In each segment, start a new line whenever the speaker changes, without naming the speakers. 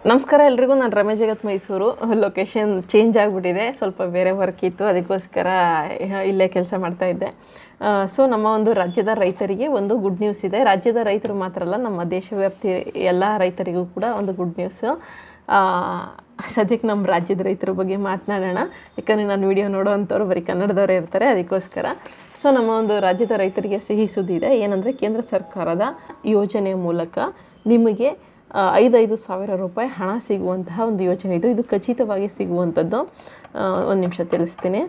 ನಮಸ್ಕಾರ ಎಲ್ರಿಗೂ. ನಾನು ರಮೇಶ್ ಜಗತ್ ಮೈಸೂರು. ಲೊಕೇಶನ್ ಚೇಂಜ್ ಆಗಿಬಿಟ್ಟಿದೆ, ಸ್ವಲ್ಪ ಬೇರೆ ವರ್ಕ್ ಇತ್ತು, ಅದಕ್ಕೋಸ್ಕರ ಇಲ್ಲೇ ಕೆಲಸ ಮಾಡ್ತಾಯಿದ್ದೆ. ಸೊ ನಮ್ಮ ಒಂದು ರಾಜ್ಯದ ರೈತರಿಗೆ ಒಂದು ಗುಡ್ ನ್ಯೂಸ್ ಇದೆ. ರಾಜ್ಯದ ರೈತರು ಮಾತ್ರ ಅಲ್ಲ, ನಮ್ಮ ದೇಶವ್ಯಾಪ್ತಿ ಎಲ್ಲ ರೈತರಿಗೂ ಕೂಡ ಒಂದು ಗುಡ್ ನ್ಯೂಸು. ಸದ್ಯಕ್ಕೆ ನಮ್ಮ ರಾಜ್ಯದ ರೈತರ ಬಗ್ಗೆ ಮಾತನಾಡೋಣ, ಯಾಕಂದರೆ ನಾನು ವಿಡಿಯೋ ನೋಡೋವಂಥವ್ರು ಬರೀ ಕನ್ನಡದವರೇ ಇರ್ತಾರೆ, ಅದಕ್ಕೋಸ್ಕರ. ಸೊ ನಮ್ಮ ಒಂದು ರಾಜ್ಯದ ರೈತರಿಗೆ ಸಿಹಿ ಸುದ್ದಿ ಇದೆ. ಏನಂದರೆ ಕೇಂದ್ರ ಸರ್ಕಾರದ ಯೋಜನೆಯ ಮೂಲಕ ನಿಮಗೆ 5,5 ಸಾವಿರ ರೂಪಾಯಿ ಹಣ ಸಿಗುವಂತಹ ಒಂದು ಯೋಜನೆ ಇದು. ಇದು ಖಚಿತವಾಗಿ ಸಿಗುವಂಥದ್ದು. ಒಂದು ನಿಮಿಷ ತಿಳಿಸ್ತೀನಿ.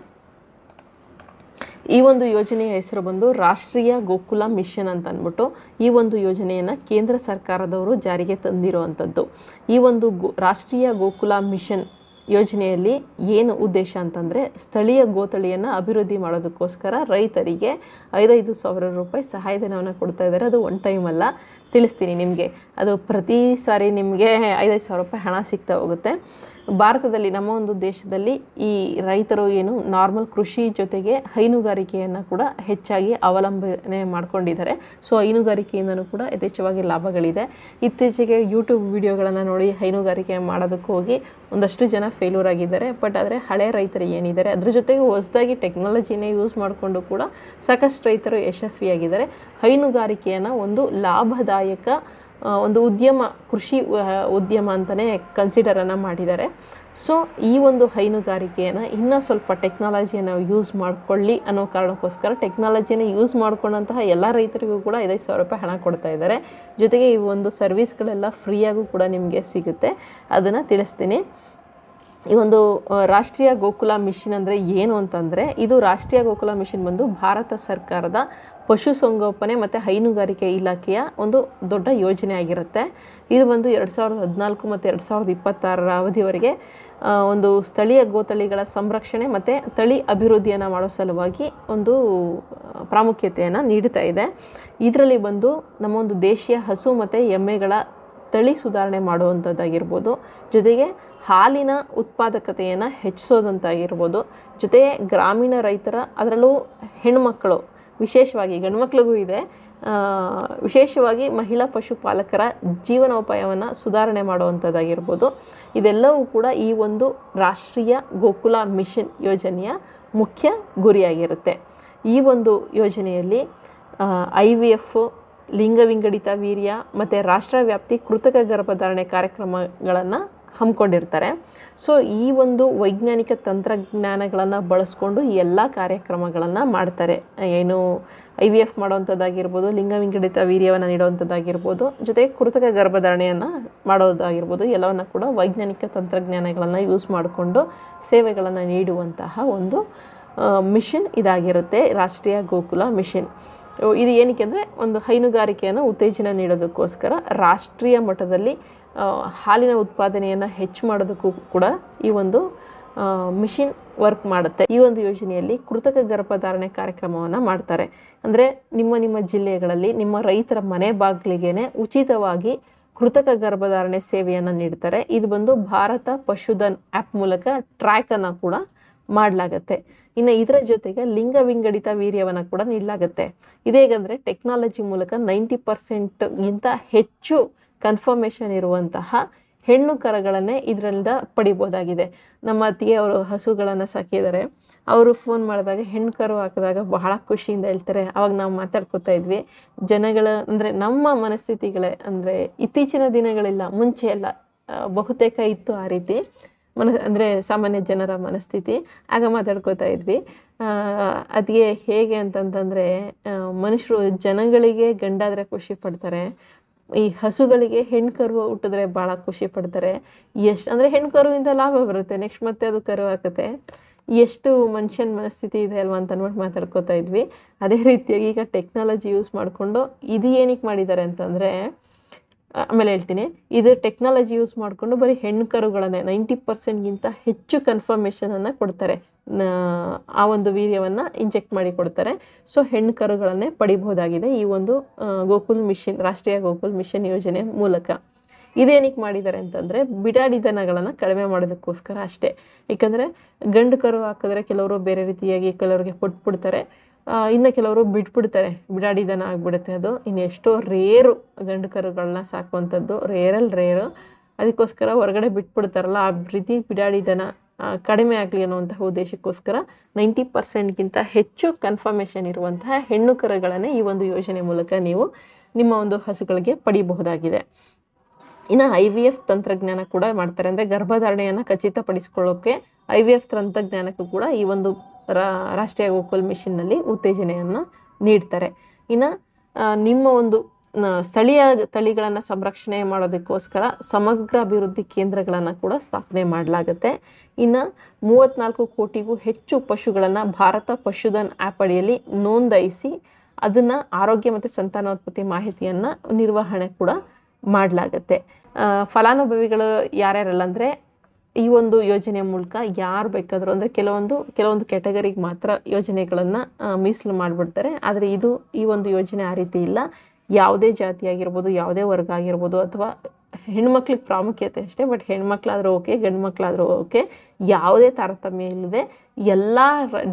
ಈ ಒಂದು ಯೋಜನೆಯ ಹೆಸರು ಬಂದು ರಾಷ್ಟ್ರೀಯ ಗೋಕುಲ ಮಿಷನ್ ಅಂತ ಅಂದ್ಬಿಟ್ಟು ಈ ಒಂದು ಯೋಜನೆಯನ್ನು ಕೇಂದ್ರ ಸರ್ಕಾರದವರು ಜಾರಿಗೆ ತಂದಿರುವಂಥದ್ದು. ಈ ಒಂದು ರಾಷ್ಟ್ರೀಯ ಗೋಕುಲ ಮಿಷನ್ ಯೋಜನೆಯಲ್ಲಿ ಏನು ಉದ್ದೇಶ ಅಂತಂದರೆ, ಸ್ಥಳೀಯ ಗೋತಳಿಯನ್ನು ಅಭಿವೃದ್ಧಿ ಮಾಡೋದಕ್ಕೋಸ್ಕರ ರೈತರಿಗೆ 5,5 ಸಾವಿರ ರೂಪಾಯಿ ಸಹಾಯಧನವನ್ನು ಕೊಡ್ತಾ ಇದ್ದಾರೆ. ಅದು ಒನ್ ಟೈಮ್ ಅಲ್ಲ, ತಿಳಿಸ್ತೀನಿ ನಿಮಗೆ. ಅದು ಪ್ರತಿ ಸಾರಿ ನಿಮಗೆ 5,5 ಸಾವಿರ ರೂಪಾಯಿ ಹಣ ಸಿಗ್ತಾ ಹೋಗುತ್ತೆ. ಭಾರತದಲ್ಲಿ, ನಮ್ಮ ಒಂದು ದೇಶದಲ್ಲಿ ಈ ರೈತರು ಏನು ನಾರ್ಮಲ್ ಕೃಷಿ ಜೊತೆಗೆ ಹೈನುಗಾರಿಕೆಯನ್ನು ಕೂಡ ಹೆಚ್ಚಾಗಿ ಅವಲಂಬನೆ ಮಾಡ್ಕೊಂಡಿದ್ದಾರೆ. ಸೊ ಹೈನುಗಾರಿಕೆಯಿಂದನೂ ಕೂಡ ಯಥೇಚ್ಛವಾಗಿ ಲಾಭಗಳಿದೆ. ಇತ್ತೀಚೆಗೆ ಯೂಟ್ಯೂಬ್ ವಿಡಿಯೋಗಳನ್ನು ನೋಡಿ ಹೈನುಗಾರಿಕೆ ಮಾಡೋದಕ್ಕೆ ಹೋಗಿ ಒಂದಷ್ಟು ಜನ ಫೇಲ್ಯೂರ್ ಆಗಿದ್ದಾರೆ. ಬಟ್ ಆದರೆ ಹಳೆ ರೈತರು ಏನಿದ್ದಾರೆ, ಅದ್ರ ಜೊತೆಗೆ ಹೊಸದಾಗಿ ಟೆಕ್ನಾಲಜಿನೇ ಯೂಸ್ ಮಾಡಿಕೊಂಡು ಕೂಡ ಸಾಕಷ್ಟು ರೈತರು ಯಶಸ್ವಿಯಾಗಿದ್ದಾರೆ. ಹೈನುಗಾರಿಕೆಯನ್ನು ಒಂದು ಲಾಭದಾಯಕ ಒಂದು ಉದ್ಯಮ, ಕೃಷಿ ಉದ್ಯಮ ಅಂತಲೇ ಕನ್ಸಿಡರನ್ನು ಮಾಡಿದ್ದಾರೆ. ಸೊ ಈ ಒಂದು ಹೈನುಗಾರಿಕೆಯನ್ನು ಇನ್ನೂ ಸ್ವಲ್ಪ ಟೆಕ್ನಾಲಜಿಯನ್ನು ಯೂಸ್ ಮಾಡಿಕೊಳ್ಳಿ ಅನ್ನೋ ಕಾರಣಕ್ಕೋಸ್ಕರ ಟೆಕ್ನಾಲಜಿಯನ್ನು ಯೂಸ್ ಮಾಡ್ಕೊಂಡಂತಹ ಎಲ್ಲ ರೈತರಿಗೂ ಕೂಡ 5,5 ಸಾವಿರ ರೂಪಾಯಿ ಹಣ ಕೊಡ್ತಾ ಇದ್ದಾರೆ. ಜೊತೆಗೆ ಈ ಒಂದು ಸರ್ವಿಸ್ಗಳೆಲ್ಲ ಫ್ರೀಯಾಗೂ ಕೂಡ ನಿಮಗೆ ಸಿಗುತ್ತೆ, ಅದನ್ನು ತಿಳಿಸ್ತೀನಿ. ಈ ಒಂದು ರಾಷ್ಟ್ರೀಯ ಗೋಕುಲ ಮಿಷನ್ ಅಂದರೆ ಏನು ಅಂತಂದರೆ, ಇದು ರಾಷ್ಟ್ರೀಯ ಗೋಕುಲ ಮಿಷನ್ ಬಂದು ಭಾರತ ಸರ್ಕಾರದ ಪಶುಸಂಗೋಪನೆ ಮತ್ತು ಹೈನುಗಾರಿಕೆ ಇಲಾಖೆಯ ಒಂದು ದೊಡ್ಡ ಯೋಜನೆ ಆಗಿರುತ್ತೆ. ಇದು ಬಂದು 2014 ಮತ್ತು 2026 ಅವಧಿವರೆಗೆ ಒಂದು ಸ್ಥಳೀಯ ಗೋತಳಿಗಳ ಸಂರಕ್ಷಣೆ ಮತ್ತು ತಳಿ ಅಭಿವೃದ್ಧಿಯನ್ನು ಮಾಡೋ ಸಲುವಾಗಿ ಒಂದು ಪ್ರಾಮುಖ್ಯತೆಯನ್ನು ನೀಡ್ತಾ ಇದೆ. ಇದರಲ್ಲಿ ಬಂದು ನಮ್ಮ ಒಂದು ದೇಶೀಯ ಹಸು ಮತ್ತು ಎಮ್ಮೆಗಳ ತಳಿ ಸುಧಾರಣೆ ಮಾಡುವಂಥದ್ದಾಗಿರ್ಬೋದು, ಜೊತೆಗೆ ಹಾಲಿನ ಉತ್ಪಾದಕತೆಯನ್ನು ಹೆಚ್ಚಿಸೋದಂತಾಗಿರ್ಬೋದು, ಜೊತೆಗೆ ಗ್ರಾಮೀಣ ರೈತರ, ಅದರಲ್ಲೂ ಹೆಣ್ಣುಮಕ್ಕಳು, ವಿಶೇಷವಾಗಿ ಗಂಡು ಮಕ್ಕಳಿಗೂ ಇದೆ, ವಿಶೇಷವಾಗಿ ಮಹಿಳಾ ಪಶುಪಾಲಕರ ಜೀವನೋಪಾಯವನ್ನು ಸುಧಾರಣೆ ಮಾಡುವಂಥದ್ದಾಗಿರ್ಬೋದು. ಇದೆಲ್ಲವೂ ಕೂಡ ಈ ಒಂದು ರಾಷ್ಟ್ರೀಯ ಗೋಕುಲ ಮಿಷನ್ ಯೋಜನೆಯ ಮುಖ್ಯ ಗುರಿಯಾಗಿರುತ್ತೆ. ಈ ಒಂದು ಯೋಜನೆಯಲ್ಲಿ IVF, ಲಿಂಗ ವಿಂಗಡಿತ ವೀರ್ಯ ಮತ್ತು ರಾಷ್ಟ್ರವ್ಯಾಪ್ತಿ ಕೃತಕ ಗರ್ಭಧಾರಣೆ ಕಾರ್ಯಕ್ರಮಗಳನ್ನು ಹಮ್ಮಿಕೊಂಡಿರ್ತಾರೆ. ಸೊ ಈ ಒಂದು ವೈಜ್ಞಾನಿಕ ತಂತ್ರಜ್ಞಾನಗಳನ್ನು ಬಳಸ್ಕೊಂಡು ಈ ಎಲ್ಲ ಕಾರ್ಯಕ್ರಮಗಳನ್ನು ಮಾಡ್ತಾರೆ. ಏನು IVF ಮಾಡೋವಂಥದ್ದಾಗಿರ್ಬೋದು, ಲಿಂಗ ವಿಂಗಡಿತ ವೀರ್ಯವನ್ನು ನೀಡುವಂಥದ್ದಾಗಿರ್ಬೋದು, ಜೊತೆಗೆ ಕೃತಕ ಗರ್ಭಧಾರಣೆಯನ್ನು ಮಾಡೋದಾಗಿರ್ಬೋದು, ಎಲ್ಲವನ್ನು ಕೂಡ ವೈಜ್ಞಾನಿಕ ತಂತ್ರಜ್ಞಾನಗಳನ್ನು ಯೂಸ್ ಮಾಡಿಕೊಂಡು ಸೇವೆಗಳನ್ನು ನೀಡುವಂತಹ ಒಂದು ಮಿಷನ್ ಇದಾಗಿರುತ್ತೆ, ರಾಷ್ಟ್ರೀಯ ಗೋಕುಲ ಮಿಷನ್. ಇದು ಏನಕ್ಕೆ ಅಂದರೆ, ಒಂದು ಹೈನುಗಾರಿಕೆಯನ್ನು ಉತ್ತೇಜನ ನೀಡೋದಕ್ಕೋಸ್ಕರ ರಾಷ್ಟ್ರೀಯ ಮಟ್ಟದಲ್ಲಿ ಹಾಲಿನ ಉತ್ಪಾದನೆಯನ್ನು ಹೆಚ್ಚು ಮಾಡೋದಕ್ಕೂ ಕೂಡ ಈ ಒಂದು ಮಿಷನ್ ವರ್ಕ್ ಮಾಡುತ್ತೆ. ಈ ಒಂದು ಯೋಜನೆಯಲ್ಲಿ ಕೃತಕ ಗರ್ಭಧಾರಣೆ ಕಾರ್ಯಕ್ರಮವನ್ನು ಮಾಡ್ತಾರೆ. ಅಂದರೆ ನಿಮ್ಮ ಜಿಲ್ಲೆಗಳಲ್ಲಿ ನಿಮ್ಮ ರೈತರ ಮನೆ ಬಾಗಿಲಿಗೆ ಉಚಿತವಾಗಿ ಕೃತಕ ಗರ್ಭಧಾರಣೆ ಸೇವೆಯನ್ನು ನೀಡ್ತಾರೆ. ಇದು ಬಂದು ಭಾರತ ಪಶುಧನ್ ಆ್ಯಪ್ ಮೂಲಕ ಟ್ರ್ಯಾಕನ್ನು ಕೂಡ ಮಾಡಲಾಗತ್ತೆ. ಇನ್ನು ಇದರ ಜೊತೆಗೆ ಲಿಂಗ ವಿಂಗಡಿತ ವೀರ್ಯವನ್ನು ಕೂಡ ನೀಡಲಾಗುತ್ತೆ. ಇದೇಗಂದರೆ ಟೆಕ್ನಾಲಜಿ ಮೂಲಕ 90% ಹೆಚ್ಚು ಕನ್ಫರ್ಮೇಷನ್ ಇರುವಂತಹ ಹೆಣ್ಣು ಕರುಗಳನ್ನೇ ಇದರಿಂದ ಪಡಿಬೋದಾಗಿದೆ. ನಮ್ಮ ಅತ್ತಿಗೆ ಅವರು ಹಸುಗಳನ್ನು ಸಾಕಿದ್ದಾರೆ. ಅವರು ಫೋನ್ ಮಾಡಿದಾಗ ಹೆಣ್ಣು ಕರು ಹಾಕಿದಾಗ ಬಹಳ ಖುಷಿಯಿಂದ ಹೇಳ್ತಾರೆ. ಆವಾಗ ನಾವು ಮಾತಾಡ್ಕೊತಾ ಇದ್ವಿ. ಜನಗಳ ಅಂದರೆ ನಮ್ಮ ಮನಸ್ಥಿತಿಗಳೇ, ಅಂದರೆ ಇತ್ತೀಚಿನ ದಿನಗಳಿಲ್ಲ, ಮುಂಚೆ ಎಲ್ಲ ಬಹುತೇಕ ಇತ್ತು ಆ ರೀತಿ ಅಂದರೆ ಸಾಮಾನ್ಯ ಜನರ ಮನಸ್ಥಿತಿ. ಆಗ ಮಾತಾಡ್ಕೋತಾ ಇದ್ವಿ. ಅದಿಗೆ ಹೇಗೆ ಅಂತಂತಂದರೆ, ಮನುಷ್ಯರು ಜನಗಳಿಗೆ ಗಂಡಾದರೆ ಖುಷಿ ಪಡ್ತಾರೆ, ಈ ಹಸುಗಳಿಗೆ ಹೆಣ್ಣು ಕರು ಹುಟ್ಟಿದ್ರೆ ಭಾಳ ಖುಷಿ ಪಡ್ತಾರೆ. ಎಷ್ಟು ಅಂದರೆ ಹೆಣ್ಣು ಕರುವಿಂದ ಲಾಭ ಬರುತ್ತೆ, ನೆಕ್ಸ್ಟ್ ಮತ್ತೆ ಅದು ಕರು ಹಾಕುತ್ತೆ. ಎಷ್ಟು ಮನುಷ್ಯನ ಮನಸ್ಥಿತಿ ಇದೆ ಅಲ್ವಾ ಅಂತ ಅಂದ್ಬಿಟ್ಟು ಮಾತಾಡ್ಕೋತಾ ಇದ್ವಿ. ಅದೇ ರೀತಿಯಾಗಿ ಈಗ ಟೆಕ್ನಾಲಜಿ ಯೂಸ್ ಮಾಡಿಕೊಂಡು ಇದು ಏನಕ್ಕೆ ಮಾಡಿದ್ದಾರೆ ಅಂತಂದರೆ, ಆಮೇಲೆ ಹೇಳ್ತೀನಿ, ಇದು ಟೆಕ್ನಾಲಜಿ ಯೂಸ್ ಮಾಡಿಕೊಂಡು ಬರೀ ಹೆಣ್ಣು ಕರುಗಳನ್ನೇ 90%ಗಿಂತ ಹೆಚ್ಚು ಕನ್ಫರ್ಮೇಷನನ್ನು ಕೊಡ್ತಾರೆ. ಆ ಒಂದು ವೀರ್ಯವನ್ನು ಇಂಜೆಕ್ಟ್ ಮಾಡಿ ಕೊಡ್ತಾರೆ. ಸೊ ಹೆಣ್ಣು ಕರುಗಳನ್ನೇ ಪಡಿಬಹುದಾಗಿದೆ ಈ ಒಂದು ಗೋಕುಲ್ ಮಿಷನ್, ರಾಷ್ಟ್ರೀಯ ಗೋಕುಲ್ ಮಿಷನ್ ಯೋಜನೆ ಮೂಲಕ. ಇದೇನಕ್ಕೆ ಮಾಡಿದ್ದಾರೆ ಅಂತಂದರೆ, ಬಿಡಾಡಿ ದನಗಳನ್ನು ಕಡಿಮೆ ಮಾಡೋದಕ್ಕೋಸ್ಕರ ಅಷ್ಟೇ. ಏಕೆಂದರೆ ಗಂಡು ಕರು ಹಾಕಿದ್ರೆ ಕೆಲವರು ಬೇರೆ ರೀತಿಯಾಗಿ ಕೆಲವರಿಗೆ ಕೊಟ್ಬಿಡ್ತಾರೆ, ಇನ್ನು ಕೆಲವರು ಬಿಟ್ಬಿಡ್ತಾರೆ, ಬಿಡಾಡಿ ದನ ಆಗಿಬಿಡುತ್ತೆ ಅದು. ಇನ್ನು ಎಷ್ಟೋ ರೇರು ಗಂಡು ಕರುಗಳನ್ನ ಸಾಕುವಂಥದ್ದು, ರೇರಲ್ಲಿ ರೇರು. ಅದಕ್ಕೋಸ್ಕರ ಹೊರಗಡೆ ಬಿಟ್ಬಿಡ್ತಾರಲ್ಲ, ಆ ರೀತಿ ಬಿಡಾಡಿ ದನ ಕಡಿಮೆ ಆಗಲಿ ಅನ್ನುವಂತಹ ಉದ್ದೇಶಕ್ಕೋಸ್ಕರ 90%ಗಿಂತ ಹೆಚ್ಚು ಕನ್ಫರ್ಮೇಷನ್ ಇರುವಂತಹ ಹೆಣ್ಣು ಕರುಗಳನ್ನೇ ಈ ಒಂದು ಯೋಜನೆ ಮೂಲಕ ನೀವು ನಿಮ್ಮ ಒಂದು ಹಸುಗಳಿಗೆ ಪಡಿಬಹುದಾಗಿದೆ. ಇನ್ನು IVF ತಂತ್ರಜ್ಞಾನ ಕೂಡ ಮಾಡ್ತಾರೆ. ಅಂದರೆ ಗರ್ಭಧಾರಣೆಯನ್ನು ಖಚಿತಪಡಿಸಿಕೊಳ್ಳೋಕ್ಕೆ IVF ತಂತ್ರಜ್ಞಾನಕ್ಕೂ ಕೂಡ ಈ ಒಂದು ರಾಷ್ಟ್ರೀಯ ಗೋಕುಲ್ ಮಿಷನ್ನಲ್ಲಿ ಉತ್ತೇಜನೆಯನ್ನು ನೀಡ್ತಾರೆ. ಇನ್ನು ನಿಮ್ಮ ಒಂದು ಸ್ಥಳೀಯ ತಳಿಗಳನ್ನು ಸಂರಕ್ಷಣೆ ಮಾಡೋದಕ್ಕೋಸ್ಕರ ಸಮಗ್ರ ಅಭಿವೃದ್ಧಿ ಕೇಂದ್ರಗಳನ್ನು ಕೂಡ ಸ್ಥಾಪನೆ ಮಾಡಲಾಗುತ್ತೆ. ಇನ್ನು 34 ಕೋಟಿಗೂ ಹೆಚ್ಚು ಪಶುಗಳನ್ನು ಭಾರತ ಪಶುಧನ್ ಆ್ಯಪ್ ಅಡಿಯಲ್ಲಿ ನೋಂದಾಯಿಸಿ ಅದನ್ನು ಆರೋಗ್ಯ ಮತ್ತು ಸಂತಾನೋತ್ಪತ್ತಿ ಮಾಹಿತಿಯನ್ನು ನಿರ್ವಹಣೆ ಕೂಡ ಮಾಡಲಾಗುತ್ತೆ. ಫಲಾನುಭವಿಗಳು ಯಾರ್ಯಾರಲ್ಲ ಅಂದರೆ ಈ ಒಂದು ಯೋಜನೆಯ ಮೂಲಕ ಯಾರು ಬೇಕಾದರೂ, ಅಂದರೆ ಕೆಲವೊಂದು ಕ್ಯಾಟಗರಿಗೆ ಮಾತ್ರ ಯೋಜನೆಗಳನ್ನು ಮೀಸಲು ಮಾಡಿಬಿಡ್ತಾರೆ. ಆದರೆ ಈ ಒಂದು ಯೋಜನೆ ಆ ರೀತಿ ಇಲ್ಲ. ಯಾವುದೇ ಜಾತಿ ಆಗಿರ್ಬೋದು, ಯಾವುದೇ ವರ್ಗ ಆಗಿರ್ಬೋದು, ಅಥವಾ ಹೆಣ್ಮಕ್ಳಿಗೆ ಪ್ರಾಮುಖ್ಯತೆ ಅಷ್ಟೇ. ಬಟ್ ಹೆಣ್ಮಕ್ಳಾದರೂ ಓಕೆ, ಗಂಡು ಮಕ್ಕಳಾದರೂ ಓಕೆ, ಯಾವುದೇ ತಾರತಮ್ಯ ಇಲ್ಲದೆ ಎಲ್ಲ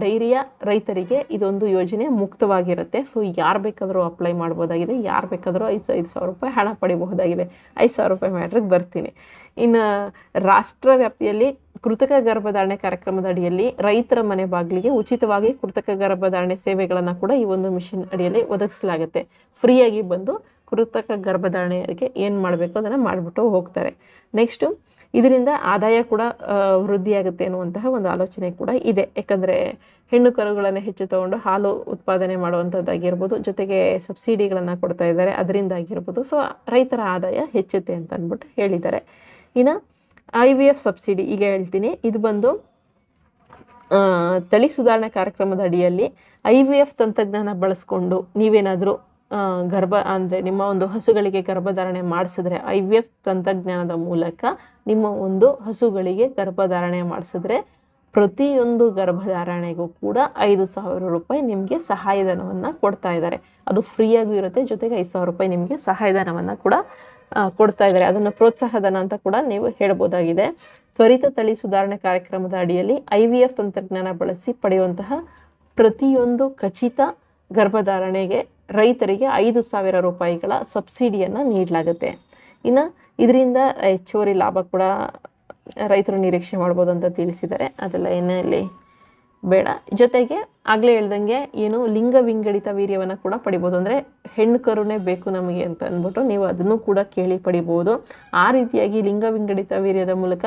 ಡೈರಿಯ ರೈತರಿಗೆ ಇದೊಂದು ಯೋಜನೆ ಮುಕ್ತವಾಗಿರುತ್ತೆ. ಸೊ ಯಾರು ಬೇಕಾದರೂ ಅಪ್ಲೈ ಮಾಡ್ಬೋದಾಗಿದೆ. ಯಾರು ಬೇಕಾದರೂ 5,000 ರೂಪಾಯಿ ಹಣ ಪಡಿಬಹುದಾಗಿದೆ. 5,000 ರೂಪಾಯಿ ಮ್ಯಾಟ್ರಿಗೆ ಬರ್ತೀನಿ. ಇನ್ನು ರಾಷ್ಟ್ರ ವ್ಯಾಪ್ತಿಯಲ್ಲಿ ಕೃತಕ ಗರ್ಭಧಾರಣೆ ಕಾರ್ಯಕ್ರಮದ ಅಡಿಯಲ್ಲಿ ರೈತರ ಮನೆ ಬಾಗಿಲಿಗೆ ಉಚಿತವಾಗಿ ಕೃತಕ ಗರ್ಭಧಾರಣೆ ಸೇವೆಗಳನ್ನು ಕೂಡ ಈ ಒಂದು ಮಿಷನ್ ಅಡಿಯಲ್ಲಿ ಒದಗಿಸಲಾಗುತ್ತೆ. ಫ್ರೀಯಾಗಿ ಬಂದು ಕೃತಕ ಗರ್ಭಧಾರಣೆಗೆ ಏನು ಮಾಡಬೇಕು ಅದನ್ನು ಮಾಡಿಬಿಟ್ಟು ಹೋಗ್ತಾರೆ. ನೆಕ್ಸ್ಟು ಇದರಿಂದ ಆದಾಯ ಕೂಡ ವೃದ್ಧಿಯಾಗುತ್ತೆ ಅನ್ನುವಂತಹ ಒಂದು ಆಲೋಚನೆ ಕೂಡ ಇದೆ. ಯಾಕಂದರೆ ಹೆಣ್ಣು ಕರುಗಳನ್ನು ಹೆಚ್ಚು ತಗೊಂಡು ಹಾಲು ಉತ್ಪಾದನೆ ಮಾಡುವಂಥದ್ದಾಗಿರ್ಬೋದು, ಜೊತೆಗೆ ಸಬ್ಸಿಡಿಗಳನ್ನು ಕೊಡ್ತಾ ಇದ್ದಾರೆ, ಅದರಿಂದ ಆಗಿರ್ಬೋದು. ಸೊ ರೈತರ ಆದಾಯ ಹೆಚ್ಚುತ್ತೆ ಅಂತ ಅಂದ್ಬಿಟ್ಟು ಹೇಳಿದ್ದಾರೆ. ಇನ್ನು IVF ಸಬ್ಸಿಡಿ ಈಗ ಹೇಳ್ತೀನಿ. ಇದು ಬಂದು ತಳಿ ಸುಧಾರಣೆ ಕಾರ್ಯಕ್ರಮದ ಅಡಿಯಲ್ಲಿ IVF ತಂತ್ರಜ್ಞಾನ ಬಳಸ್ಕೊಂಡು ನೀವೇನಾದರೂ ಅಂದರೆ ನಿಮ್ಮ ಒಂದು ಹಸುಗಳಿಗೆ ಗರ್ಭಧಾರಣೆ ಮಾಡಿಸಿದ್ರೆ, IVF ತಂತ್ರಜ್ಞಾನದ ಮೂಲಕ ನಿಮ್ಮ ಒಂದು ಹಸುಗಳಿಗೆ ಗರ್ಭಧಾರಣೆ ಮಾಡಿಸಿದ್ರೆ ಪ್ರತಿಯೊಂದು ಗರ್ಭಧಾರಣೆಗೂ ಕೂಡ 5,000 ರೂಪಾಯಿ ನಿಮಗೆ ಸಹಾಯಧನವನ್ನು ಕೊಡ್ತಾ ಇದ್ದಾರೆ. ಅದು ಫ್ರೀಯಾಗೂ ಇರುತ್ತೆ. ಜೊತೆಗೆ 5,000 ರೂಪಾಯಿ ನಿಮಗೆ ಸಹಾಯಧನವನ್ನು ಕೂಡ ಕೊಡ್ತಾ ಇದ್ದಾರೆ. ಅದನ್ನು ಪ್ರೋತ್ಸಾಹಧನ ಅಂತ ಕೂಡ ನೀವು ಹೇಳ್ಬೋದಾಗಿದೆ. ತ್ವರಿತ ತಳಿ ಸುಧಾರಣೆ ಕಾರ್ಯಕ್ರಮದ ಅಡಿಯಲ್ಲಿ IVF ತಂತ್ರಜ್ಞಾನ ಬಳಸಿ ಪಡೆಯುವಂತಹ ಪ್ರತಿಯೊಂದು ಖಚಿತ ಗರ್ಭಧಾರಣೆಗೆ ರೈತರಿಗೆ 5,000 ರೂಪಾಯಿಗಳ ಸಬ್ಸಿಡಿಯನ್ನು ನೀಡಲಾಗುತ್ತೆ. ಇನ್ನು ಇದರಿಂದ ಹೆಚ್ಚುವರಿ ಲಾಭ ಕೂಡ ರೈತರು ನಿರೀಕ್ಷೆ ಮಾಡ್ಬೋದು ಅಂತ ತಿಳಿಸಿದ್ದಾರೆ. ಅದೆಲ್ಲ ಏನಲ್ಲಿ ಬೇಡ. ಜೊತೆಗೆ ಆಗಲೇ ಹೇಳ್ದಂಗೆ ಲಿಂಗ ವಿಂಗಡಿತ ವೀರ್ಯವನ್ನು ಕೂಡ ಪಡಿಬೋದು. ಅಂದರೆ ಹೆಣ್ಣು ಕರುನೇ ಬೇಕು ನಮಗೆ ಅಂತ ಅಂದ್ಬಿಟ್ಟು ನೀವು ಅದನ್ನು ಕೂಡ ಕೇಳಿ ಪಡಿಬೋದು. ಆ ರೀತಿಯಾಗಿ ಲಿಂಗ ವಿಂಗಡಿತ ವೀರ್ಯದ ಮೂಲಕ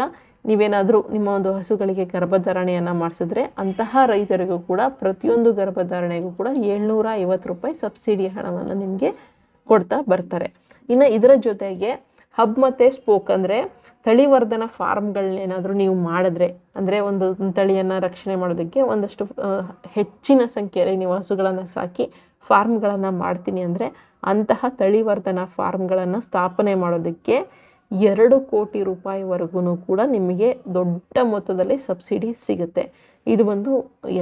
ನೀವೇನಾದರೂ ನಿಮ್ಮ ಒಂದು ಹಸುಗಳಿಗೆ ಗರ್ಭಧಾರಣೆಯನ್ನು ಮಾಡಿಸಿದ್ರೆ ಅಂತಹ ರೈತರಿಗೂ ಕೂಡ ಪ್ರತಿಯೊಂದು ಗರ್ಭಧಾರಣೆಗೂ ಕೂಡ 750 ರೂಪಾಯಿ ಸಬ್ಸಿಡಿ ಹಣವನ್ನು ನಿಮಗೆ ಕೊಡ್ತಾ ಬರ್ತಾರೆ. ಇನ್ನು ಇದರ ಜೊತೆಗೆ ಹಬ್ ಮತ್ತು ಸ್ಪೋಕ್ ಅಂದರೆ ತಳಿವರ್ಧನ ಫಾರ್ಮ್ಗಳನ್ನೇನಾದರೂ ನೀವು ಮಾಡಿದ್ರೆ, ಅಂದರೆ ಒಂದು ತಳಿಯನ್ನು ರಕ್ಷಣೆ ಮಾಡೋದಕ್ಕೆ ಒಂದಷ್ಟು ಹೆಚ್ಚಿನ ಸಂಖ್ಯೆಯಲ್ಲಿ ನೀವು ಹಸುಗಳನ್ನು ಸಾಕಿ ಫಾರ್ಮ್ಗಳನ್ನು ಮಾಡ್ತೀನಿ ಅಂದರೆ ಅಂತಹ ತಳಿವರ್ಧನ ಫಾರ್ಮ್ಗಳನ್ನು ಸ್ಥಾಪನೆ ಮಾಡೋದಕ್ಕೆ 2 ಕೋಟಿ ರೂಪಾಯಿವರೆಗೂ ಕೂಡ ನಿಮಗೆ ದೊಡ್ಡ ಮೊತ್ತದಲ್ಲಿ ಸಬ್ಸಿಡಿ ಸಿಗುತ್ತೆ. ಇದು ಬಂದು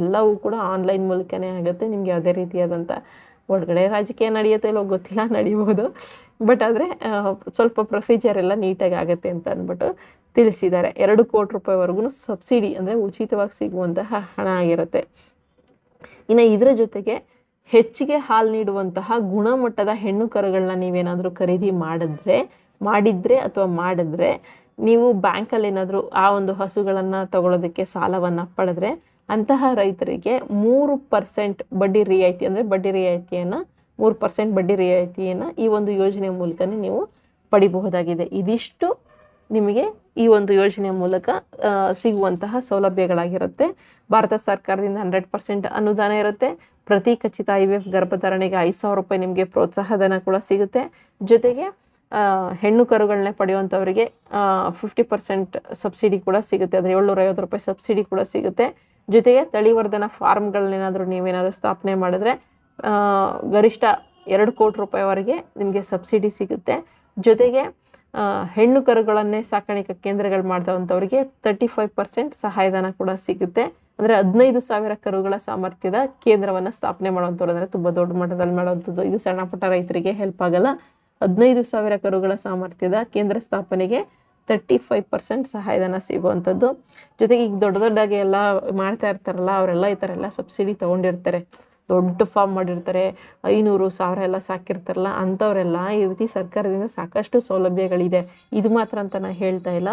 ಎಲ್ಲವೂ ಕೂಡ ಆನ್ಲೈನ್ ಮೂಲಕನೇ ಆಗುತ್ತೆ. ನಿಮಗೆ ಯಾವುದೇ ರೀತಿಯಾದಂಥ ಒಳಗಡೆ ರಾಜಕೀಯ ನಡೆಯುತ್ತೆ ಇಲ್ಲೋ ಗೊತ್ತಿಲ್ಲ, ನಡೀಬೋದು. ಬಟ್ ಆದರೆ ಸ್ವಲ್ಪ ಪ್ರೊಸೀಜರ್ ಎಲ್ಲ ನೀಟಾಗಿ ಆಗುತ್ತೆ ಅಂತ ಅಂದ್ಬಿಟ್ಟು ತಿಳಿಸಿದ್ದಾರೆ. 2 ಕೋಟಿ ರೂಪಾಯಿವರೆಗೂ ಸಬ್ಸಿಡಿ ಅಂದರೆ ಉಚಿತವಾಗಿ ಸಿಗುವಂತಹ ಹಣ ಆಗಿರುತ್ತೆ. ಇನ್ನು ಇದರ ಜೊತೆಗೆ ಹೆಚ್ಚಿಗೆ ಹಾಲು ನೀಡುವಂತಹ ಗುಣಮಟ್ಟದ ಹೆಣ್ಣು ಕರುಗಳನ್ನ ನೀವೇನಾದರೂ ಖರೀದಿ ಮಾಡಿದ್ರೆ ನೀವು ಬ್ಯಾಂಕಲ್ಲಿ ಏನಾದರೂ ಆ ಒಂದು ಹಸುಗಳನ್ನು ತಗೊಳ್ಳೋದಕ್ಕೆ ಸಾಲವನ್ನು ಪಡೆದ್ರೆ ಅಂತಹ ರೈತರಿಗೆ 3% ಬಡ್ಡಿ ರಿಯಾಯಿತಿ, ಅಂದರೆ ಬಡ್ಡಿ ರಿಯಾಯಿತಿಯನ್ನು 3% ಬಡ್ಡಿ ರಿಯಾಯಿತಿಯನ್ನು ಈ ಒಂದು ಯೋಜನೆ ಮೂಲಕನೇ ನೀವು ಪಡಿಬಹುದಾಗಿದೆ. ಇದಿಷ್ಟು ನಿಮಗೆ ಈ ಒಂದು ಯೋಜನೆಯ ಮೂಲಕ ಸಿಗುವಂತಹ ಸೌಲಭ್ಯಗಳಾಗಿರುತ್ತೆ. ಭಾರತ ಸರ್ಕಾರದಿಂದ 100% ಅನುದಾನ ಇರುತ್ತೆ. ಪ್ರತಿ ಖಚಿತ IVF ಗರ್ಭಧಾರಣೆಗೆ 5,000 ರೂಪಾಯಿ ನಿಮಗೆ ಪ್ರೋತ್ಸಾಹಧನ ಕೂಡ ಸಿಗುತ್ತೆ. ಜೊತೆಗೆ ಹೆಣ್ಣು ಕರುಗಳನ್ನೇ ಪಡೆಯುವಂಥವರಿಗೆ 50% ಸಬ್ಸಿಡಿ ಕೂಡ ಸಿಗುತ್ತೆ. ಅಂದರೆ 750 ರೂಪಾಯಿ ಸಬ್ಸಿಡಿ ಕೂಡ ಸಿಗುತ್ತೆ. ಜೊತೆಗೆ ತಳಿವರ್ಧನ ಫಾರ್ಮ್ಗಳನ್ನೇನಾದರೂ ನೀವೇನಾದರೂ ಸ್ಥಾಪನೆ ಮಾಡಿದ್ರೆ ಗರಿಷ್ಠ 2 ಕೋಟಿ ರೂಪಾಯಿವರೆಗೆ ನಿಮಗೆ ಸಬ್ಸಿಡಿ ಸಿಗುತ್ತೆ. ಜೊತೆಗೆ ಹೆಣ್ಣು ಕರುಗಳನ್ನೇ ಸಾಕಾಣಿಕೆ ಕೇಂದ್ರಗಳು ಮಾಡ್ತವಂಥವ್ರಿಗೆ 35% ಸಹಾಯಧನ ಕೂಡ ಸಿಗುತ್ತೆ. ಅಂದರೆ 15,000 ಕರುಗಳ ಸಾಮರ್ಥ್ಯದ ಕೇಂದ್ರವನ್ನು ಸ್ಥಾಪನೆ ಮಾಡುವಂಥವ್ರು, ಅಂದರೆ ತುಂಬ ದೊಡ್ಡ ಮಟ್ಟದಲ್ಲಿ ಮಾಡುವಂಥದ್ದು. ಇದು ಸಣ್ಣ ಪುಟ್ಟ ರೈತರಿಗೆ ಹೆಲ್ಪ್ ಆಗಲ್ಲ. 15,000 ಕರುಗಳ ಸಾಮರ್ಥ್ಯದ ಕೇಂದ್ರ ಸ್ಥಾಪನೆಗೆ 35% ಸಹಾಯಧನ ಸಿಗುವಂಥದ್ದು. ಜೊತೆಗೆ ಈಗ ದೊಡ್ಡದಾಗಿ ಎಲ್ಲ ಮಾಡ್ತಾ ಇರ್ತಾರಲ್ಲ ಅವರೆಲ್ಲ ಈ ಥರ ಎಲ್ಲ ಸಬ್ಸಿಡಿ ತೊಗೊಂಡಿರ್ತಾರೆ. ದೊಡ್ಡ ಫಾರ್ಮ್ ಮಾಡಿರ್ತಾರೆ, 500,000 ಎಲ್ಲ ಸಾಕಿರ್ತಾರಲ್ಲ ಅಂಥವರೆಲ್ಲ ಈ ರೀತಿ ಸರ್ಕಾರದಿಂದ ಸಾಕಷ್ಟು ಸೌಲಭ್ಯಗಳಿದೆ. ಇದು ಮಾತ್ರ ಅಂತ ನಾನು ಹೇಳ್ತಾ ಇಲ್ಲ,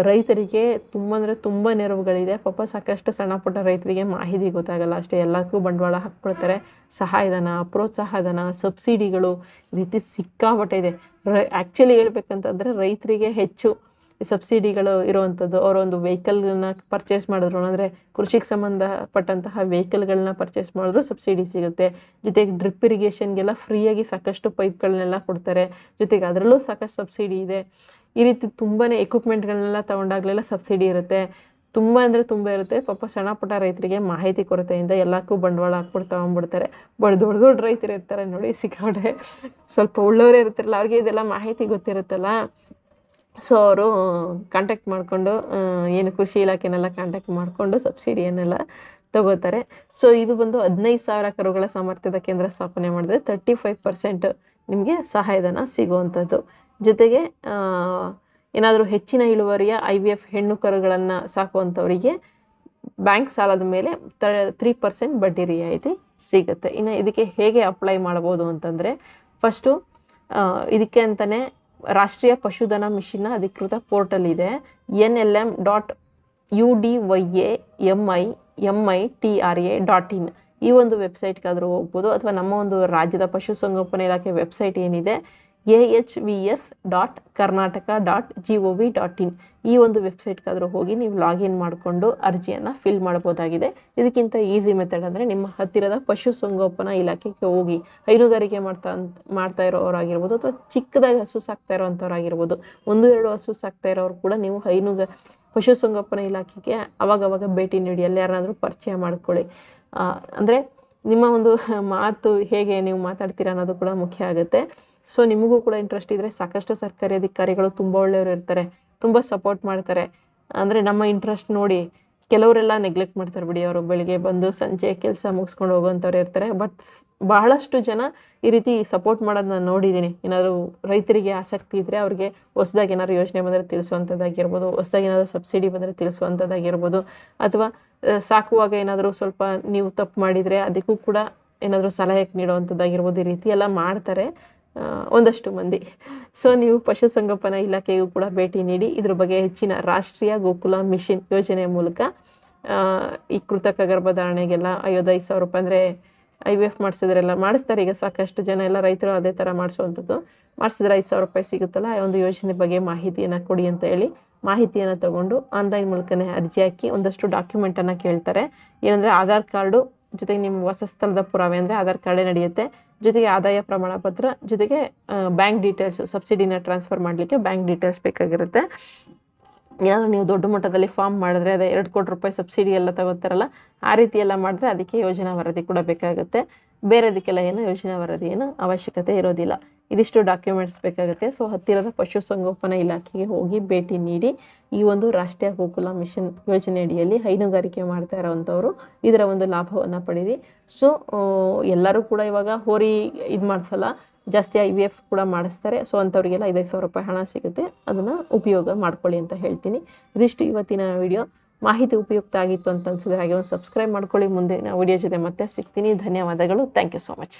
ರೈತರಿಗೆ ತುಂಬ ನೆರವುಗಳಿದೆ. ಪಾಪ ಸಾಕಷ್ಟು ಸಣ್ಣ ಪುಟ್ಟ ರೈತರಿಗೆ ಮಾಹಿತಿ ಗೊತ್ತಾಗಲ್ಲ ಅಷ್ಟೇ, ಎಲ್ಲದಕ್ಕೂ ಬಂಡವಾಳ ಹಾಕ್ಬಿಡ್ತಾರೆ. ಸಹಾಯಧನ, ಪ್ರೋತ್ಸಾಹಧನ, ಸಬ್ಸಿಡಿಗಳು ಈ ರೀತಿ ಸಿಕ್ಕಾಪಟ್ಟೆ ಇದೆ. ಆ್ಯಕ್ಚುಲಿ ಹೇಳ್ಬೇಕಂತಂದರೆ ರೈತರಿಗೆ ಹೆಚ್ಚು ಸಬ್ಸಿಡಿಗಳು ಇರುವಂಥದ್ದು. ಅವರೊಂದು ವೆಹಿಕಲ್ಗಳನ್ನ ಪರ್ಚೇಸ್ ಮಾಡಿದ್ರು ಅಂದರೆ ಕೃಷಿಗೆ ಸಂಬಂಧಪಟ್ಟಂತಹ ವೆಹಿಕಲ್ಗಳನ್ನ ಪರ್ಚೇಸ್ ಮಾಡಿದ್ರು ಸಬ್ಸಿಡಿ ಸಿಗುತ್ತೆ. ಜೊತೆಗೆ ಡ್ರಿಪ್ ಇರಿಗೇಷನ್ಗೆಲ್ಲ ಫ್ರೀಯಾಗಿ ಸಾಕಷ್ಟು ಪೈಪ್ಗಳನ್ನೆಲ್ಲ ಕೊಡ್ತಾರೆ. ಜೊತೆಗೆ ಅದರಲ್ಲೂ ಸಾಕಷ್ಟು ಸಬ್ಸಿಡಿ ಇದೆ. ಈ ರೀತಿ ತುಂಬಾ ಎಕ್ವಿಪ್ಮೆಂಟ್ಗಳನ್ನೆಲ್ಲ ತೊಗೊಂಡಾಗಲೆಲ್ಲ ಸಬ್ಸಿಡಿ ಇರುತ್ತೆ. ತುಂಬ ಅಂದರೆ ತುಂಬ ಇರುತ್ತೆ. ಪಾಪ ಸಣ್ಣ ಪುಟ್ಟ ರೈತರಿಗೆ ಮಾಹಿತಿ ಕೊರತೆಯಿಂದ ಎಲ್ಲಕ್ಕೂ ಬಂಡವಾಳ ಹಾಕ್ಬಿಟ್ಟು ತೊಗೊಂಡ್ಬಿಡ್ತಾರೆ. ದೊಡ್ಡ ದೊಡ್ಡ ರೈತರು ಇರ್ತಾರೆ ನೋಡಿ, ಸಿಕ್ಕಾಪಟ್ಟೆ ಸ್ವಲ್ಪ ಒಳ್ಳೆಯವರೇ ಇರ್ತಾರಲ್ಲ, ಅವ್ರಿಗೆ ಇದೆಲ್ಲ ಮಾಹಿತಿ ಗೊತ್ತಿರುತ್ತಲ್ಲ. ಸೊ ಅವರು ಕಾಂಟ್ಯಾಕ್ಟ್ ಮಾಡಿಕೊಂಡು ಏನು ಕೃಷಿ ಇಲಾಖೆನೆಲ್ಲ ಕಾಂಟ್ಯಾಕ್ಟ್ ಮಾಡಿಕೊಂಡು ಸಬ್ಸಿಡಿಯನ್ನೆಲ್ಲ ತಗೋತಾರೆ. ಸೊ ಇದು ಬಂದು 15,000 ಕರುಗಳ ಸಾಮರ್ಥ್ಯದ ಕೇಂದ್ರ ಸ್ಥಾಪನೆ ಮಾಡಿದ್ರೆ 35% ನಿಮಗೆ ಸಹಾಯಧನ ಸಿಗುವಂಥದ್ದು. ಜೊತೆಗೆ ಏನಾದರೂ ಹೆಚ್ಚಿನ ಇಳುವರಿಯ IVF ಹೆಣ್ಣು ಕರುಗಳನ್ನು ಸಾಕುವಂಥವರಿಗೆ ಬ್ಯಾಂಕ್ ಸಾಲದ ಮೇಲೆ 3% ಬಡ್ಡಿ ರಿಯಾಯಿತಿ ಸಿಗುತ್ತೆ. ಇನ್ನು ಇದಕ್ಕೆ ಹೇಗೆ ಅಪ್ಲೈ ಮಾಡ್ಬೋದು ಅಂತಂದರೆ, ಫಸ್ಟು ಇದಕ್ಕೆ ಅಂತಲೇ ರಾಷ್ಟ್ರೀಯ ಪಶುಧನ ಮಿಷನ್ನ ಅಧಿಕೃತ ಪೋರ್ಟಲ್ ಇದೆ, nlm.udyamitra.in. ಈ ಒಂದು ವೆಬ್ಸೈಟ್ಗಾದರೂ ಹೋಗ್ಬೋದು, ಅಥವಾ ನಮ್ಮ ಒಂದು ರಾಜ್ಯದ ಪಶುಸಂಗೋಪನಾ ಇಲಾಖೆ ವೆಬ್ಸೈಟ್ ಏನಿದೆ ahvs.karnataka.gov.in, ಈ ಒಂದು ವೆಬ್ಸೈಟ್ಗಾದರೂ ಹೋಗಿ ನೀವು ಲಾಗಿನ್ ಮಾಡಿಕೊಂಡು ಅರ್ಜಿಯನ್ನು ಫಿಲ್ ಮಾಡ್ಬೋದಾಗಿದೆ. ಇದಕ್ಕಿಂತ ಈಸಿ ಮೆಥಡ್ ಅಂದರೆ ನಿಮ್ಮ ಹತ್ತಿರದ ಪಶುಸಂಗೋಪನಾ ಇಲಾಖೆಗೆ ಹೋಗಿ, ಹೈನುಗಾರಿಕೆ ಮಾಡ್ತಾ ಇರೋರಾಗಿರ್ಬೋದು, ಅಥವಾ ಚಿಕ್ಕದಾಗಿ ಹಸು ಸಾಕ್ತಾ ಇರೋವಂಥವ್ರಾಗಿರ್ಬೋದು, 1-2 ಹಸು ಸಾಕ್ತಾ ಇರೋರು ಕೂಡ ನೀವು ಪಶುಸಂಗೋಪನಾ ಇಲಾಖೆಗೆ ಅವಾಗವಾಗ ಭೇಟಿ ನೀಡಿ, ಅಲ್ಲಿ ಯಾರಾದರೂ ಪರಿಚಯ ಮಾಡ್ಕೊಳ್ಳಿ. ಅಂದರೆ ನಿಮ್ಮ ಒಂದು ಮಾತು ಹೇಗೆ ನೀವು ಮಾತಾಡ್ತೀರಾ ಅನ್ನೋದು ಕೂಡ ಮುಖ್ಯ ಆಗುತ್ತೆ. ಸೊ ನಿಮಗೂ ಕೂಡ ಇಂಟ್ರೆಸ್ಟ್ ಇದ್ದರೆ ಸಾಕಷ್ಟು ಸರ್ಕಾರಿ ಅಧಿಕಾರಿಗಳು ತುಂಬ ಒಳ್ಳೆಯವರು ಇರ್ತಾರೆ, ತುಂಬ ಸಪೋರ್ಟ್ ಮಾಡ್ತಾರೆ. ಅಂದರೆ ನಮ್ಮ ಇಂಟ್ರೆಸ್ಟ್ ನೋಡಿ ಕೆಲವರೆಲ್ಲ ನೆಗ್ಲೆಕ್ಟ್ ಮಾಡ್ತಾರೆ ಬಿಡಿ, ಅವರು ಬೆಳಿಗ್ಗೆ ಬಂದು ಸಂಜೆ ಕೆಲಸ ಮುಗಿಸ್ಕೊಂಡು ಹೋಗೋವಂಥವ್ರು ಇರ್ತಾರೆ. ಬಟ್ ಬಹಳಷ್ಟು ಜನ ಈ ರೀತಿ ಸಪೋರ್ಟ್ ಮಾಡೋದು ನಾನು ನೋಡಿದ್ದೀನಿ. ಏನಾದರೂ ರೈತರಿಗೆ ಆಸಕ್ತಿ ಇದ್ದರೆ ಅವ್ರಿಗೆ ಹೊಸದಾಗಿ ಏನಾದ್ರು ಯೋಜನೆ ಬಂದರೆ ತಿಳಿಸುವಂಥದ್ದಾಗಿರ್ಬೋದು, ಹೊಸದಾಗಿ ಏನಾದರೂ ಸಬ್ಸಿಡಿ ಬಂದರೆ ತಿಳಿಸುವಂಥದ್ದಾಗಿರ್ಬೋದು, ಅಥವಾ ಸಾಕುವಾಗ ಏನಾದರೂ ಸ್ವಲ್ಪ ನೀವು ತಪ್ಪು ಮಾಡಿದರೆ ಅದಕ್ಕೂ ಕೂಡ ಏನಾದರೂ ಸಲಹೆ ನೀಡುವಂಥದ್ದಾಗಿರ್ಬೋದು. ಈ ರೀತಿ ಎಲ್ಲ ಮಾಡ್ತಾರೆ ಒಂದಷ್ಟು ಮಂದಿ. ಸೊ ನೀವು ಪಶುಸಂಗೋಪನಾ ಇಲಾಖೆಗೂ ಕೂಡ ಭೇಟಿ ನೀಡಿ ಇದ್ರ ಬಗ್ಗೆ ಹೆಚ್ಚಿನ ರಾಷ್ಟ್ರೀಯ ಗೋಕುಲ ಮಿಷನ್ ಯೋಜನೆಯ ಮೂಲಕ ಈ ಕೃತಕ ಗರ್ಭಧಾರಣೆಗೆಲ್ಲ 55,000 ರೂಪಾಯಿ ಅಂದರೆ IVF ಮಾಡಿಸಿದ್ರೆಲ್ಲ ಮಾಡಿಸ್ತಾರೆ. ಈಗ ಸಾಕಷ್ಟು ಜನ ಎಲ್ಲ ರೈತರು ಅದೇ ಥರ ಮಾಡಿಸುವಂಥದ್ದು. ಮಾಡಿಸಿದ್ರೆ 5,000 ರೂಪಾಯಿ ಸಿಗುತ್ತಲ್ಲ, ಆ ಒಂದು ಯೋಜನೆ ಬಗ್ಗೆ ಮಾಹಿತಿಯನ್ನು ಕೊಡಿ ಅಂತ ಹೇಳಿ ಮಾಹಿತಿಯನ್ನು ತಗೊಂಡು ಆನ್ಲೈನ್ ಮೂಲಕನೇ ಅರ್ಜಿ ಹಾಕಿ ಒಂದಷ್ಟು ಡಾಕ್ಯುಮೆಂಟನ್ನು ಕೇಳ್ತಾರೆ. ಏನಂದರೆ ಆಧಾರ್ ಕಾರ್ಡು, ಜೊತೆಗೆ ನಿಮ್ಮ ವಾಸಸ್ಥಳದ ಪುರಾವೆ ಅಂದರೆ ಆಧಾರ್ ಕಾರ್ಡೇ ನಡೆಯುತ್ತೆ, ಜೊತೆಗೆ ಆದಾಯ ಪ್ರಮಾಣ ಪತ್ರ, ಜೊತೆಗೆ ಬ್ಯಾಂಕ್ ಡೀಟೇಲ್ಸ್, ಸಬ್ಸಿಡಿನ ಟ್ರಾನ್ಸ್ಫರ್ ಮಾಡಲಿಕ್ಕೆ ಬ್ಯಾಂಕ್ ಡೀಟೇಲ್ಸ್ ಬೇಕಾಗಿರುತ್ತೆ. ಏನಾದರೂ ನೀವು ದೊಡ್ಡ ಮಟ್ಟದಲ್ಲಿ ಫಾರ್ಮ್ ಮಾಡಿದ್ರೆ ಅದೇ 2 ಕೋಟಿ ರೂಪಾಯಿ ಸಬ್ಸಿಡಿ ಎಲ್ಲ ತಗೋತಾರಲ್ಲ, ಆ ರೀತಿ ಎಲ್ಲ ಮಾಡಿದ್ರೆ ಅದಕ್ಕೆ ಯೋಜನಾ ವರದಿ ಕೂಡ ಬೇಕಾಗುತ್ತೆ. ಬೇರೆದಕ್ಕೆಲ್ಲ ಏನು ಯೋಜನಾ ವರದಿ ಏನು ಅವಶ್ಯಕತೆ ಇರೋದಿಲ್ಲ. ಇದಿಷ್ಟು ಡಾಕ್ಯುಮೆಂಟ್ಸ್ ಬೇಕಾಗುತ್ತೆ. ಸೊ ಹತ್ತಿರದ ಪಶುಸಂಗೋಪನಾ ಇಲಾಖೆಗೆ ಹೋಗಿ ಭೇಟಿ ನೀಡಿ ಈ ಒಂದು ರಾಷ್ಟ್ರೀಯ ಗೋಕುಲ ಮಿಷನ್ ಯೋಜನೆ ಅಡಿಯಲ್ಲಿ ಹೈನುಗಾರಿಕೆ ಮಾಡ್ತಾ ಇರೋವಂಥವ್ರು ಇದರ ಒಂದು ಲಾಭವನ್ನು ಪಡೀರಿ. ಸೊ ಎಲ್ಲರೂ ಕೂಡ ಇವಾಗ ಹೋರಿ ಇದು ಮಾಡಿಸಲ್ಲ, ಜಾಸ್ತಿ IVF ಕೂಡ ಮಾಡಿಸ್ತಾರೆ. ಸೊ ಅಂಥವ್ರಿಗೆಲ್ಲ 5,000 ರೂಪಾಯಿ ಹಣ ಸಿಗುತ್ತೆ, ಅದನ್ನು ಉಪಯೋಗ ಮಾಡ್ಕೊಳ್ಳಿ ಅಂತ ಹೇಳ್ತೀನಿ. ಇದಿಷ್ಟು ಇವತ್ತಿನ ವಿಡಿಯೋ. ಮಾಹಿತಿ ಉಪಯುಕ್ತ ಆಗಿತ್ತು ಅಂತ ಅನಿಸಿದ್ರೆ ಹಾಗೆ ಒಂದು ಸಬ್ಸ್ಕ್ರೈಬ್ ಮಾಡ್ಕೊಳ್ಳಿ. ಮುಂದಿನ ವಿಡಿಯೋ ಜೊತೆ ಮತ್ತೆ ಸಿಗ್ತೀನಿ. ಧನ್ಯವಾದಗಳು. Thank you so much.